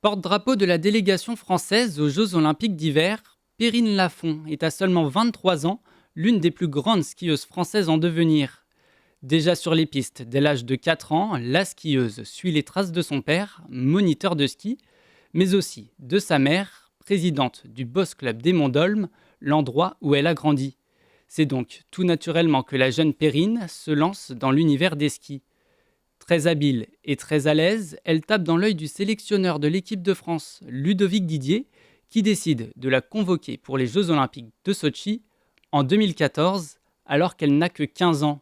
Porte-drapeau de la délégation française aux Jeux olympiques d'hiver, Perrine Lafont est à seulement 23 ans l'une des plus grandes skieuses françaises en devenir. Déjà sur les pistes dès l'âge de 4 ans, la skieuse suit les traces de son père, moniteur de ski, mais aussi de sa mère, présidente du Boss Club des Monts d'Olme, l'endroit où elle a grandi. C'est donc tout naturellement que la jeune Perrine se lance dans l'univers des skis. Très habile et très à l'aise, elle tape dans l'œil du sélectionneur de l'équipe de France, Ludovic Didier, qui décide de la convoquer pour les Jeux olympiques de Sotchi en 2014, alors qu'elle n'a que 15 ans.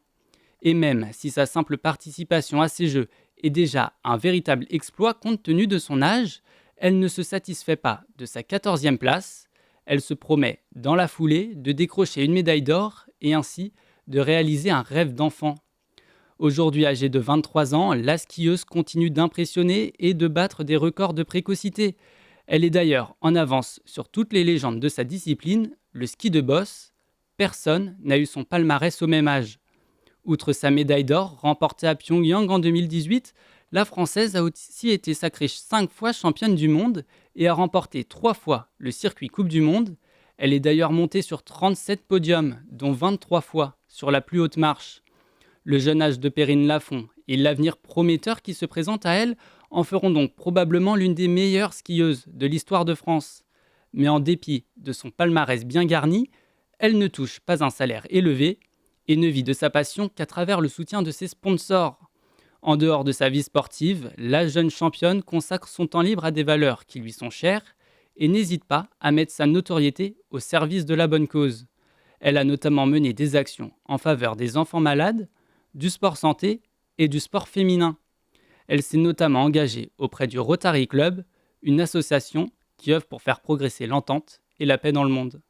Et même si sa simple participation à ces Jeux est déjà un véritable exploit compte tenu de son âge, elle ne se satisfait pas de sa 14e place. Elle se promet, dans la foulée, de décrocher une médaille d'or et ainsi de réaliser un rêve d'enfant. Aujourd'hui âgée de 23 ans, la skieuse continue d'impressionner et de battre des records de précocité. Elle est d'ailleurs en avance sur toutes les légendes de sa discipline, le ski de boss. Personne n'a eu son palmarès au même âge. Outre sa médaille d'or remportée à Pyongyang en 2018, la Française a aussi été sacrée 5 fois championne du monde et a remporté 3 fois le circuit Coupe du Monde. Elle est d'ailleurs montée sur 37 podiums, dont 23 fois sur la plus haute marche. Le jeune âge de Perrine Lafont et l'avenir prometteur qui se présente à elle en feront donc probablement l'une des meilleures skieuses de l'histoire de France. Mais en dépit de son palmarès bien garni, elle ne touche pas un salaire élevé et ne vit de sa passion qu'à travers le soutien de ses sponsors. En dehors de sa vie sportive, la jeune championne consacre son temps libre à des valeurs qui lui sont chères et n'hésite pas à mettre sa notoriété au service de la bonne cause. Elle a notamment mené des actions en faveur des enfants malades, du sport santé et du sport féminin. Elle s'est notamment engagée auprès du Rotary Club, une association qui œuvre pour faire progresser l'entente et la paix dans le monde.